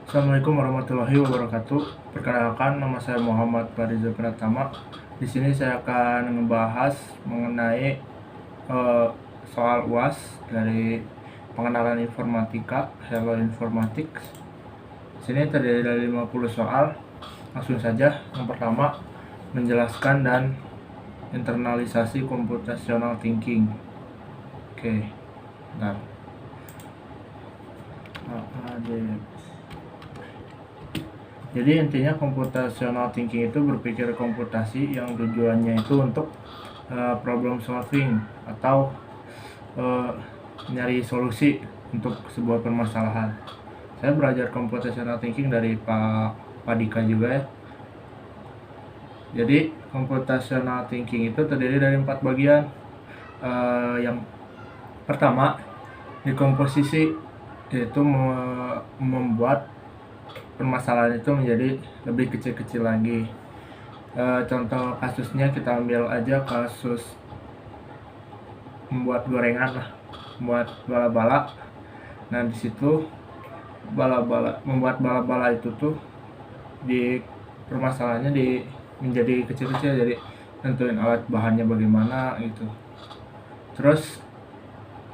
Assalamualaikum warahmatullahi wabarakatuh. Perkenalkan, nama saya Muhammad Fariza Pratama. Di sini saya akan membahas mengenai soal UAS dari pengenalan informatika, Hello Informatics. Di sini terdiri dari 50 soal. Langsung saja. Yang pertama, menjelaskan dan internalisasi computational thinking. Oke. Bentar. Jadi intinya computational thinking itu berpikir komputasi yang tujuannya itu untuk problem solving atau nyari solusi untuk sebuah permasalahan. Saya belajar computational thinking dari Pak Dika juga ya. Jadi computational thinking itu terdiri dari 4 bagian. Yang pertama, dekomposisi, yaitu membuat permasalahan itu menjadi lebih kecil-kecil lagi. Contoh kasusnya kita ambil aja kasus membuat gorengan lah, membuat bala-bala. Nah di situ membuat bala-bala itu tuh di permasalahannya menjadi kecil-kecil, jadi tentuin alat bahannya bagaimana gitu. Terus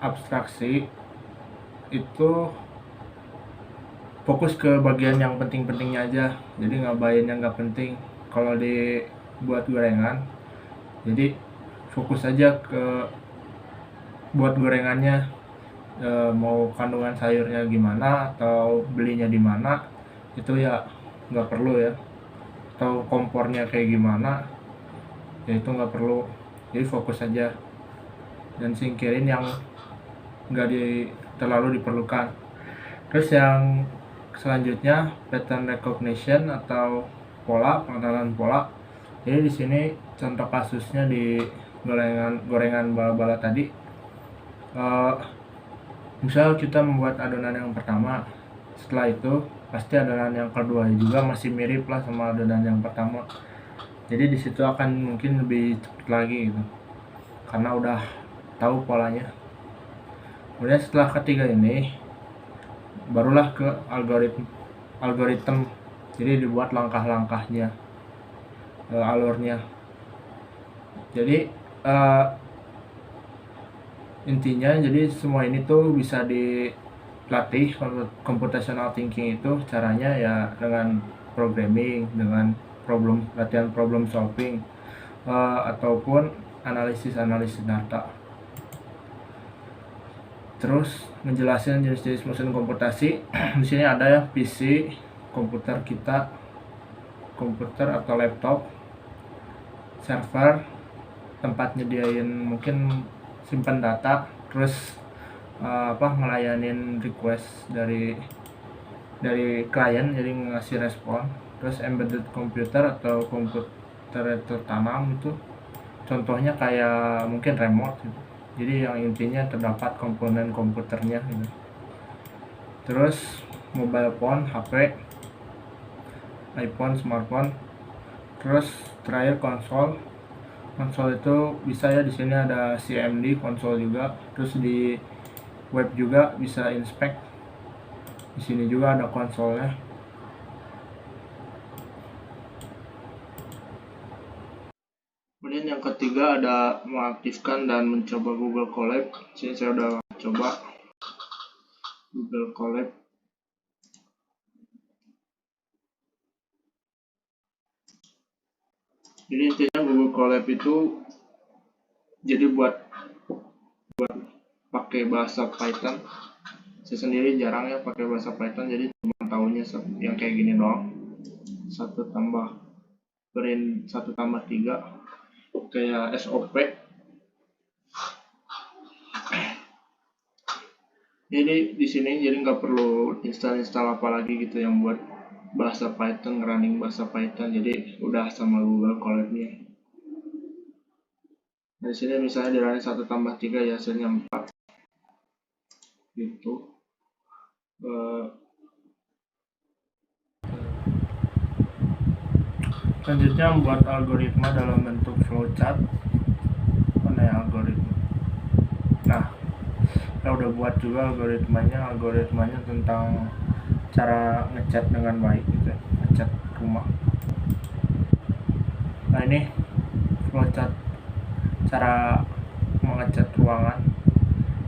abstraksi itu fokus ke bagian yang penting-pentingnya aja, jadi ngabain yang nggak penting. Kalau dibuat gorengan, jadi fokus aja ke buat gorengannya, mau kandungan sayurnya gimana atau belinya di mana itu ya nggak perlu ya, atau kompornya kayak gimana ya itu nggak perlu. Jadi fokus aja dan singkirin yang nggak terlalu diperlukan. Terus yang selanjutnya pattern recognition atau pengenalan pola. Jadi di sini contoh kasusnya di gorengan bala-bala tadi. Misal kita membuat adonan yang pertama, setelah itu pasti adonan yang kedua juga masih mirip lah sama adonan yang pertama. Jadi di situ akan mungkin lebih cepat lagi gitu, karena udah tahu polanya. Kemudian setelah ketiga ini barulah ke algoritma. Jadi dibuat langkah-langkahnya, alurnya. Jadi intinya jadi semua ini tuh bisa dilatih. Computational thinking itu caranya ya dengan programming, dengan latihan problem solving, ataupun analisis data. Terus menjelaskan jenis-jenis mesin komputasi. Di sini ada ya PC, komputer atau laptop, server, tempat nyediain mungkin simpan data, terus ngelayanin request dari klien, jadi ngasih respon. Terus embedded computer atau komputer tertanam, itu contohnya kayak mungkin remote gitu. Jadi yang intinya terdapat komponen komputernya gitu. Terus mobile phone, HP, iPhone, smartphone. Terus terakhir konsol itu bisa ya, di sini ada CMD konsol juga. Terus di web juga bisa inspect, di sini juga ada konsolnya. Kemudian yang ketiga ada mengaktifkan dan mencoba Google Colab. Sini saya udah coba Google Colab. Jadi intinya Google Colab itu jadi buat pakai bahasa Python. Saya sendiri jarang ya pakai bahasa Python, jadi cuma tahunya yang kayak gini doang. 1 tambah 3 kayak SOP. Jadi di sini jadi nggak perlu install apa lagi gitu yang buat bahasa Python, running bahasa Python. Jadi udah sama Google Colab-nya. Nah, di sini misalnya di running 1 tambah 3 ya hasilnya 4 gitu. Selanjutnya membuat algoritma dalam bentuk flowchart. Mana ya algoritma? Nah, kita udah buat juga algoritmanya tentang cara ngecat dengan baik gitu ya, ngecat rumah. Nah ini flowchart cara mengecat ruangan.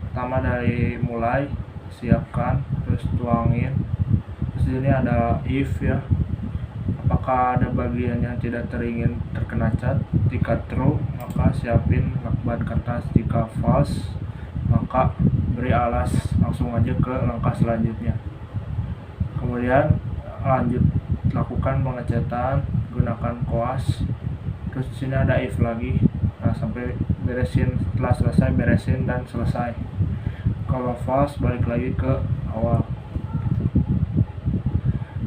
Pertama dari mulai siapkan, terus tuangin, terus ini ada if ya, apakah ada bagian yang tidak teringin terkena cat. Jika true maka siapin lakban kertas, jika false maka beri alas, langsung aja ke langkah selanjutnya. Kemudian lanjut lakukan pengecatan gunakan koas. Terus sini ada if lagi. Nah sampai beresin, setelah selesai beresin dan selesai. Kalau false balik lagi ke awal.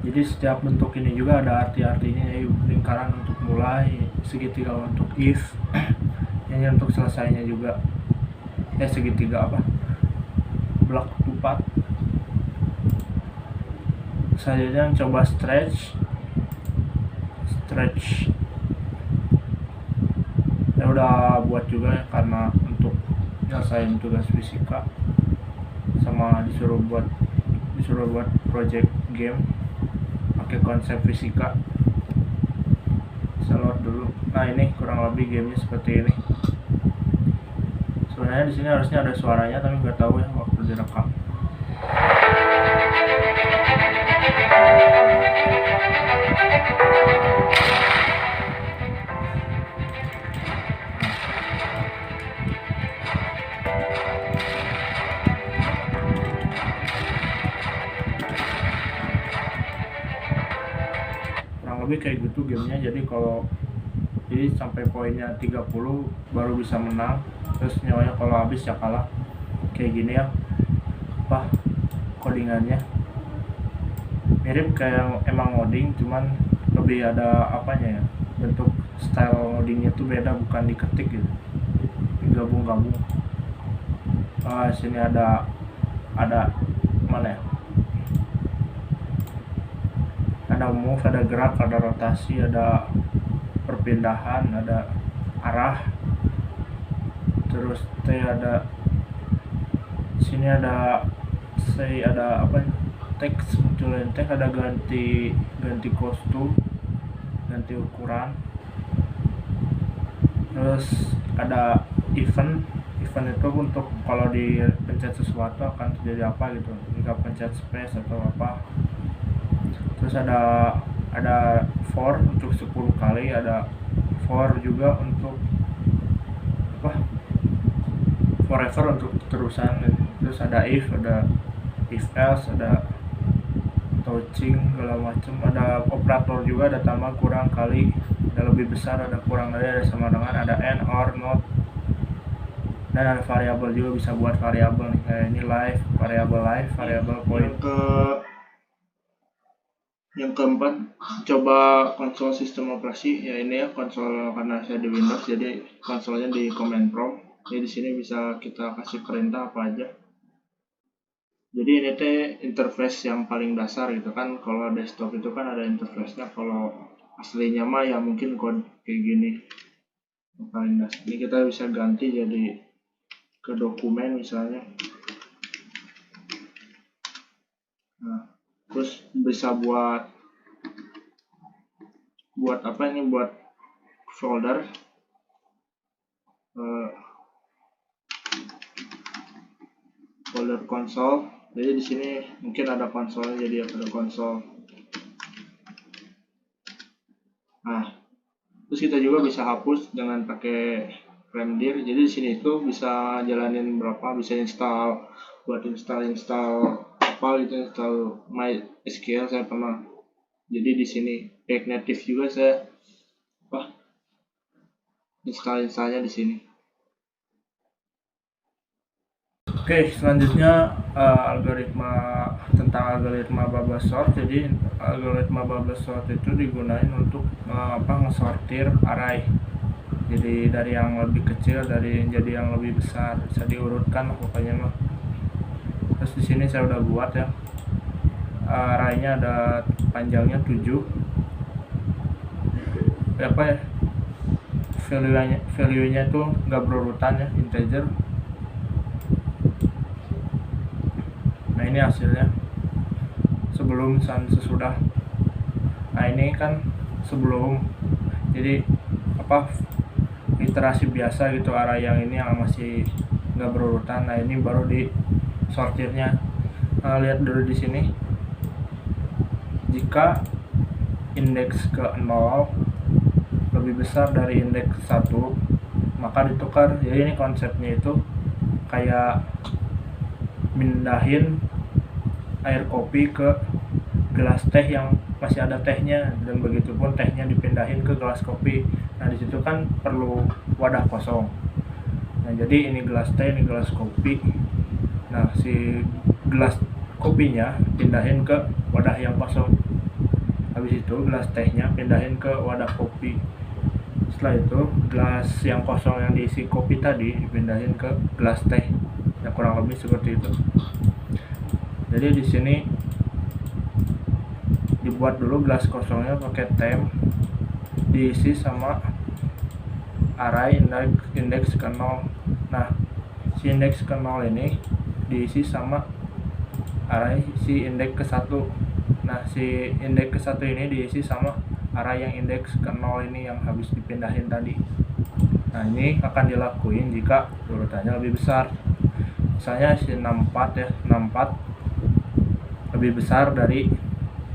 Jadi setiap bentuk ini juga ada arti-artinya, lingkaran untuk mulai, segitiga untuk if, ini untuk selesainya juga. Segitiga apa? Blok 4. Selanjutnya coba stretch. Saya udah buat juga ya, karena untuk nyelesain tugas fisika sama disuruh buat project game pakai konsep fisika. Saya load dulu. Nah ini kurang lebih gamenya seperti ini. Sebenarnya di sini harusnya ada suaranya tapi nggak tahu ya waktu direkam. Lebih kayak gitu gamenya. Jadi sampai poinnya 30 baru bisa menang, terus nyawanya kalau habis ya kalah. Kayak gini ya codingannya mirip kayak emang ngoding, cuman lebih ada apanya ya, bentuk style ngodingnya tuh beda, bukan diketik gitu, digabung-gabung. Sini ada mana ya, ada move, ada gerak, ada rotasi, ada perpindahan, ada arah. Terus sini ada teks, munculin teks, ada ganti kostum, ganti ukuran. Terus ada event itu untuk kalau dipencet sesuatu akan terjadi apa gitu, jika pencet space atau apa. Terus ada for untuk 10 kali, ada for juga untuk forever untuk terusan. Terus ada if else, ada touching segala macam, ada operator juga, ada tambah, kurang, kali, ada lebih besar, ada kurang dari, ada sama dengan, ada and, or, not, dan ada variabel juga, bisa buat variabel nih kayak ini live, variabel point. Yang keempat, coba konsol sistem operasi. Ya ini ya konsol, karena saya di Windows jadi konsolnya di command prompt. Jadi di sini bisa kita kasih perintah apa aja. Jadi ini interface yang paling dasar gitu kan. Kalau desktop itu kan ada interface-nya, kalau aslinya mah ya mungkin kode kayak gini. Yang paling dasar. Ini kita bisa ganti jadi ke dokumen misalnya. Nah, terus bisa buat apa ini, buat folder folder konsol. Jadi di sini mungkin ada konsolnya, jadi ada konsol. Nah, terus kita juga bisa hapus dengan pakai remdir. Jadi di sini itu bisa jalanin berapa, bisa install apa gitu, install MySQL saya pernah. Jadi di sini React Native juga saya installnya di sini. Oke, selanjutnya tentang algoritma bubble sort. Jadi algoritma bubble sort itu digunakan untuk ngesortir array. Jadi dari yang lebih kecil jadi yang lebih besar, bisa diurutkan pokoknya mah. Terus di sini saya udah buat ya. Arraynya ada panjangnya 7. Value-nya itu nggak berurutan ya, integer. Nah ini hasilnya. sebelum dan sesudah. Nah ini kan sebelum, jadi iterasi biasa gitu, arah yang ini yang masih nggak berurutan. Nah ini baru di sortirnya. Nah, lihat dulu di sini, jika indeks ke 0 lebih besar dari indeks 1 maka ditukar. Jadi ini konsepnya itu kayak mindahin air kopi ke gelas teh yang masih ada tehnya, dan begitupun tehnya dipindahin ke gelas kopi. Nah disitu kan perlu wadah kosong. Nah jadi ini gelas teh, ini gelas kopi. Nah si gelas kopinya pindahin ke wadah yang kosong, habis itu gelas tehnya pindahin ke wadah kopi. Setelah itu gelas yang kosong yang diisi kopi tadi dipindahin ke gelas teh. Ya kurang lebih seperti itu. Jadi di sini dibuat dulu gelas kosongnya pakai tem, diisi sama array indeks ke 0. Nah si indeks ke 0 ini diisi sama array si indeks ke 1. Nah si indeks ke 1 ini diisi sama array yang indeks ke 0 ini yang habis dipindahin tadi. Nah ini akan dilakuin jika urutannya lebih besar. Misalnya si 64 ya, 64 lebih besar dari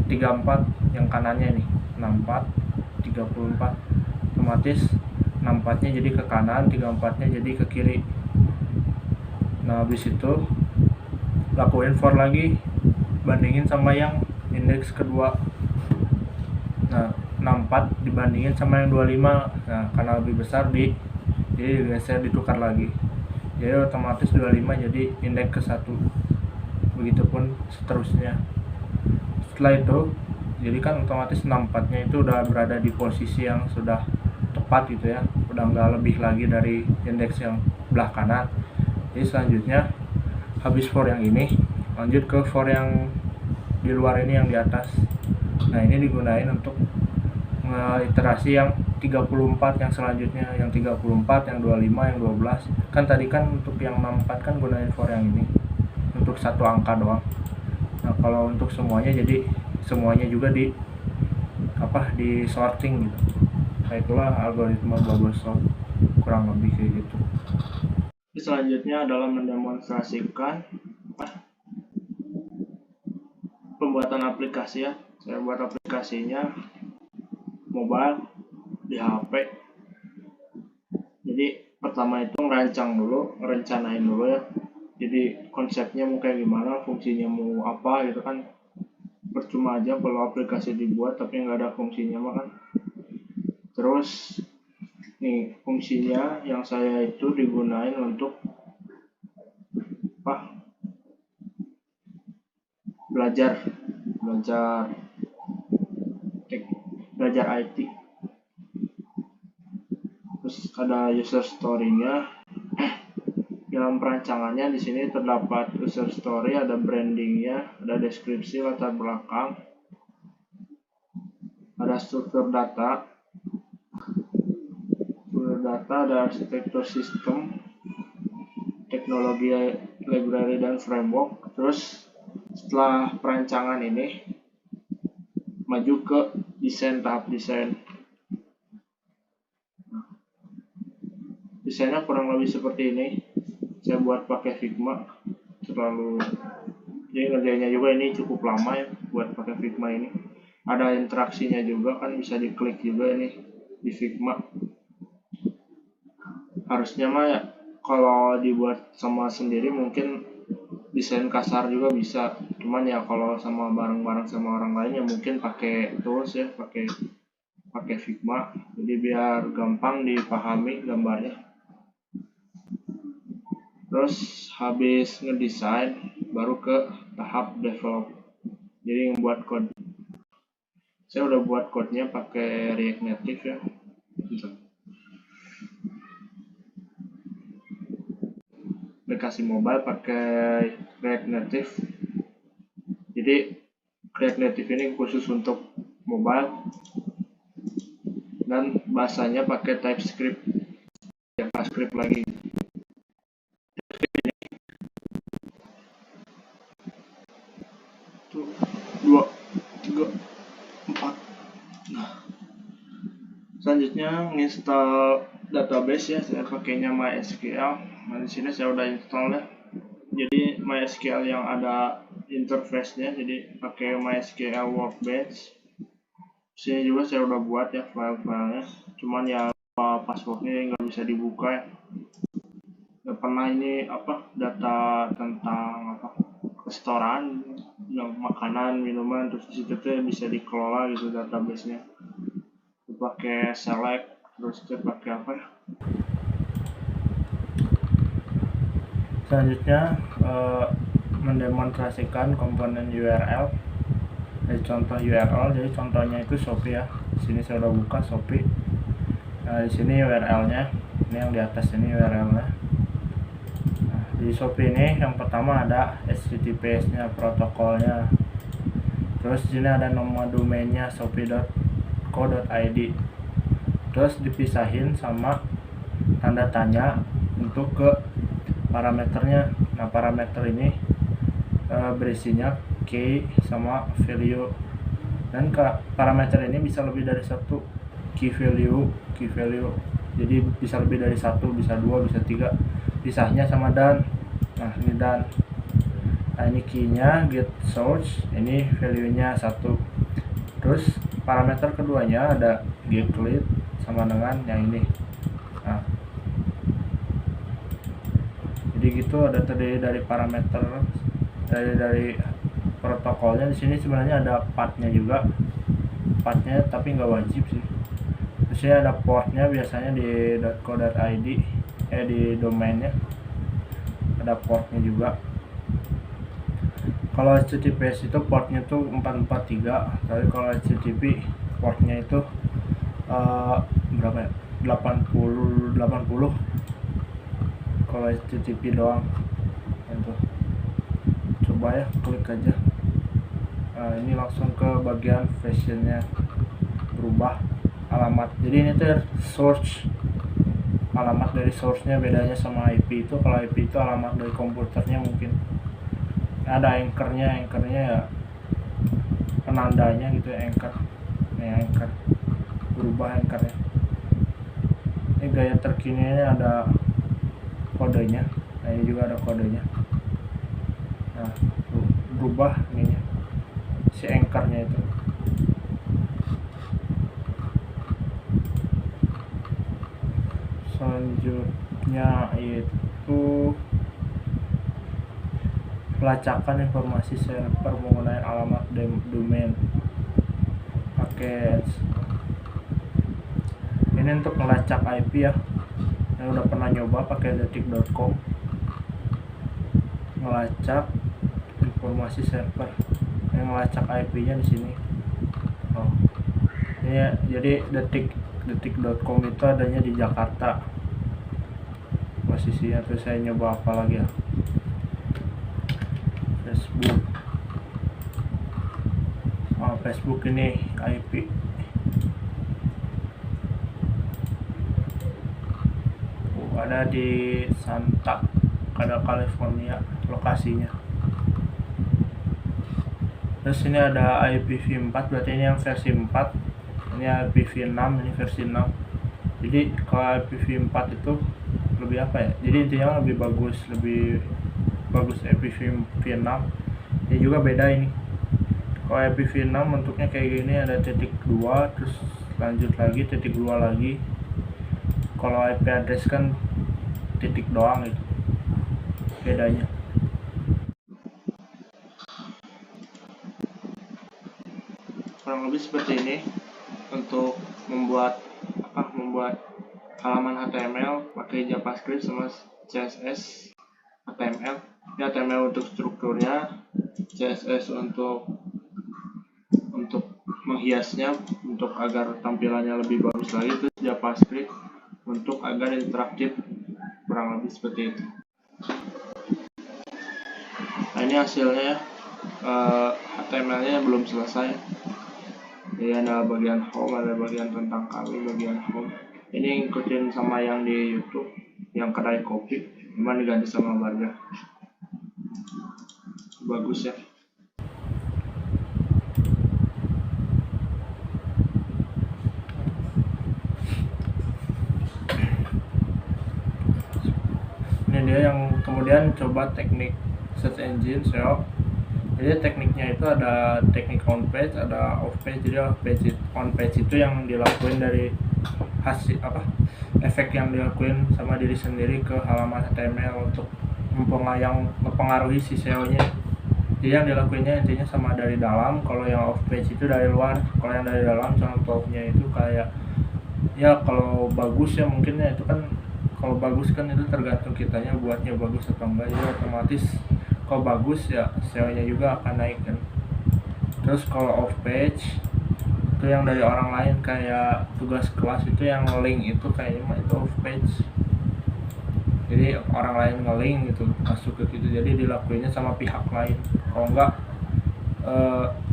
34 yang kanannya nih, 64 34, otomatis 64 nya jadi ke kanan, 34 nya jadi ke kiri. Nah habis itu lakuin for lagi, bandingin sama yang indeks kedua. Nah 64 dibandingin sama yang 25. Nah karena lebih besar jadi geser, ditukar lagi, jadi otomatis 25 jadi indeks ke 1. Begitupun seterusnya. Setelah itu jadi kan otomatis 64 nya itu udah berada di posisi yang sudah tepat gitu ya, udah nggak lebih lagi dari indeks yang belah kanan. Jadi selanjutnya habis for yang ini lanjut ke for yang di luar ini, yang di atas. Nah ini digunain untuk iterasi yang 34 yang selanjutnya, yang 34, yang 25, yang 12. Kan tadi kan untuk yang 64 kan gunain for yang ini untuk satu angka doang. Nah kalau untuk semuanya, jadi semuanya juga di sorting gitu. Nah itulah algoritma bubble sort, kurang lebih kayak gitu. Selanjutnya adalah mendemonstrasikan pembuatan aplikasi ya. Saya buat aplikasinya mobile di HP. Jadi pertama itu ngerencanain dulu ya. Jadi konsepnya mau kayak gimana, fungsinya mau apa gitu kan. Percuma aja kalau aplikasi dibuat tapi nggak ada fungsinya mah kan. Terus nih fungsinya yang saya itu digunain untuk belajar IT. Terus ada user story-nya. Dalam perancangannya di sini terdapat user story, ada brandingnya, ada deskripsi latar belakang, ada struktur data, ada arsitektur sistem, teknologi, library, dan framework. Terus setelah perancangan ini maju ke tahap desain. Desainnya kurang lebih seperti ini. Saya buat pakai Figma, jadi ngerjainnya juga ini cukup lama ya buat pakai Figma ini. Ada interaksinya juga kan, bisa diklik juga ini di Figma. Harusnya mah ya kalau dibuat sama sendiri mungkin desain kasar juga bisa, cuman ya kalau sama bareng-bareng sama orang lain ya mungkin pakai tools ya, pakai Figma, jadi biar gampang dipahami gambarnya. Terus habis ngedesain baru ke tahap develop, jadi membuat code. Saya udah buat codenya pakai React Native ya. Aplikasi mobile pakai React Native. Jadi React Native ini khusus untuk mobile dan bahasanya pakai TypeScript, JavaScript lagi. Selanjutnya install database ya, saya pakainya MySQL. Nah, di sini saya udah install ya. Jadi MySQL yang ada interface-nya, jadi pakai MySQL Workbench. Sini juga saya udah buat ya file-filenya, cuman ya passwordnya nggak bisa dibuka ya. Nggak pernah ini data tentang restoran, yang makanan, minuman, terus disitu tuh bisa dikelola gitu database-nya. Pakai select, terus pakai selanjutnya mendemonstrasikan komponen URL. Jadi contoh URL, jadi contohnya itu Shopee ya. Di sini saya udah buka Shopee. Nah, di sini URL-nya, ini yang di atas ini URL-nya. Nah, di Shopee ini yang pertama ada HTTPS-nya, protokolnya. Terus di sini ada nama domainnya shopee.co.id. Terus dipisahin sama tanda tanya untuk ke parameternya. Nah, parameter ini berisinya key sama value, dan parameter ini bisa lebih dari satu. Key value, jadi bisa lebih dari satu, bisa dua, bisa tiga. Pisahnya sama dan. Nah, ini dan. Nah, ini key-nya get source, ini value-nya satu. Terus parameter keduanya ada get lead sama dengan yang ini. Nah, jadi gitu, ada terdiri dari parameter dari protokolnya. Di sini sebenarnya ada pathnya juga, tapi nggak wajib sih. Terus ini ada portnya, biasanya di .co.id di domainnya ada portnya juga. Kalau HTTPS itu portnya tuh 443, tapi kalau HTTP portnya itu berapa ya, 80 kalau HTTP doang itu. Coba ya, klik aja. Nah, ini langsung ke bagian fashionnya, berubah alamat. Jadi ini tuh source, alamat dari source-nya. Bedanya sama IP itu, kalau IP itu alamat dari komputernya mungkin. Ada anchor-nya ya penandanya gitu ya, anchor. Nih anchor, berubah anchornya. Ini gaya terkininya ada kodenya. Nah, ini juga ada kodenya. Nah, berubah ininya, si anchornya itu. Selanjutnya itu pelacakan informasi server menggunakan alamat domain pakai ini untuk melacak IP ya. Saya udah pernah nyoba pakai detik.com, melacak informasi server, yang melacak IP-nya di sini. Oh, ini ya, jadi detik.com itu adanya di Jakarta posisinya. Terus saya nyoba apa lagi ya, Facebook ini IP. Ada di Santa California lokasinya. Terus ini ada IPv4, berarti ini yang versi 4. Ini IPv6, ini versi 6. Jadi kalau IPv4 itu lebih jadi intinya lebih bagus IPv6. Ini juga beda ini. Kalau IPv6 bentuknya kayak gini, ada titik 2, terus lanjut lagi titik 2 lagi. Kalau IP address kan titik doang itu bedanya. Kurang lebih seperti ini untuk membuat halaman HTML pakai JavaScript sama CSS. HTML untuk strukturnya, CSS untuk menghiasnya, untuk agar tampilannya lebih bagus lagi, terus JavaScript untuk agar interaktif. Kurang lebih seperti itu. Nah, ini hasilnya ya. HTML-nya belum selesai. Jadi ada bagian home, ada bagian tentang kami, bagian home. Ini ngikutin sama yang di YouTube, yang kedai kopi, cuman diganti sama burger. Bagus ya. dia yang kemudian coba teknik search engine SEO. Jadi tekniknya itu ada teknik on page, ada off page. Jadi on page itu yang dilakuin dari hasil efek yang dilakuin sama diri sendiri ke halaman HTML untuk mempengaruhi si SEO-nya. Jadi yang dilakuinnya intinya sama dari dalam. Kalau yang off page itu dari luar. Kalau yang dari dalam contohnya itu kayak ya kalau bagus ya mungkin ya itu kan, kalau bagus kan itu tergantung kitanya buatnya bagus atau enggak. Jadi otomatis kalau bagus ya SEO-nya juga akan naik kan. Terus kalau off page itu yang dari orang lain kayak tugas kelas itu yang link itu kayaknya mah itu off page. Jadi orang lain nge-link gitu masuk ke gitu, jadi dilakuinnya sama pihak lain. Kalau enggak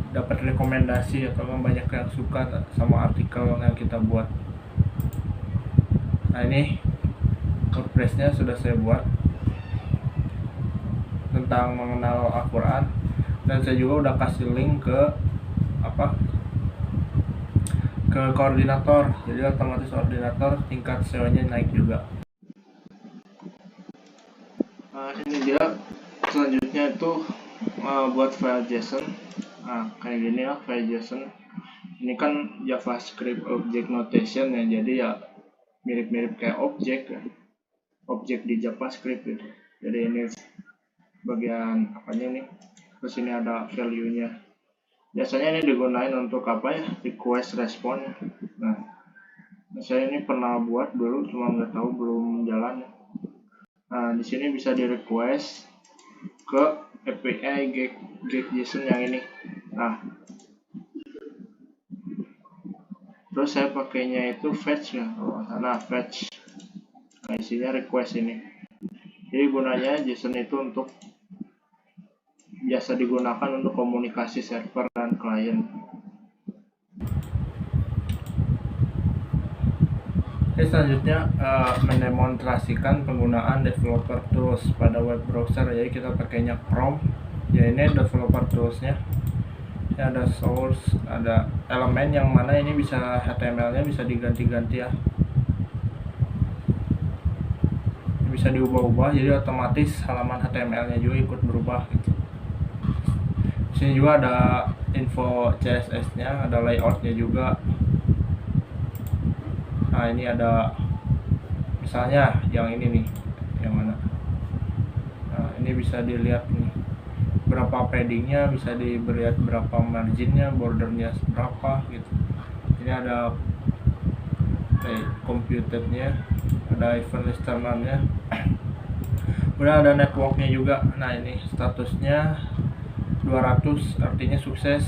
dapat rekomendasi atau banyak yang suka sama artikel yang kita buat. Nah ini WordPress-nya sudah saya buat tentang mengenal Al-Quran, dan saya juga udah kasih link ke koordinator. Jadi otomatis koordinator tingkat SEO-nya naik juga. Ini dia selanjutnya itu buat file JSON. Nah kayak gini ya file JSON. Ini kan JavaScript Object Notation ya, jadi ya mirip-mirip kayak objek di JavaScript gitu. Jadi ini bagian apanya nih, terus ini ada value-nya. Biasanya ini digunakan untuk apa ya, request respon. Nah saya ini pernah buat dulu, cuma nggak tahu belum jalan. Nah di sini bisa di request ke API get JSON yang ini. Nah terus saya pakainya itu fetch ya, nah fetch. Nah isinya request ini. Jadi gunanya JSON itu untuk biasa digunakan untuk komunikasi server dan klien. Oke, selanjutnya mendemonstrasikan penggunaan developer tools pada web browser. Jadi kita pakainya Chrome. Ya ini developer toolsnya. Ya, ada source, ada elemen yang mana ini bisa HTML-nya bisa diganti-ganti ya. Bisa diubah-ubah, jadi otomatis halaman HTML-nya juga ikut berubah gitu. Di sini juga ada info CSS-nya, ada layout-nya juga. Nah ini ada misalnya yang ini nih, yang mana? Nah ini bisa dilihat nih berapa paddingnya, bisa dilihat berapa marginnya, bordernya berapa gitu. Ini ada computednya, ada event listener-nya, kemudian ada networknya juga. Nah ini statusnya 200 artinya sukses,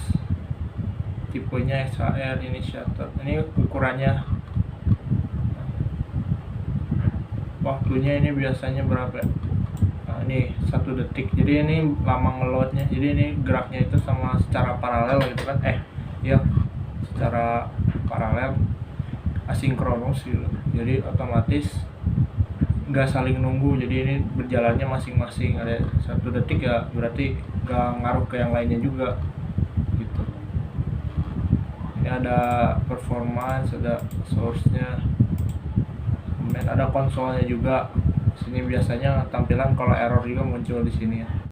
tipenya XHR, initiator. Ini ukurannya, waktunya ini biasanya berapa. Nah, ini 1 detik, jadi ini lama ngeloadnya. Jadi ini geraknya itu sama secara paralel gitu kan, ya secara paralel asinkronus gitu. Jadi otomatis nggak saling nunggu, jadi ini berjalannya masing-masing. Ada 1 detik ya berarti nggak ngaruh ke yang lainnya juga gitu. Ini ada performance, ada source-nya, kemudian ada konsolnya juga. Sini biasanya tampilan kalau error juga muncul di sini ya.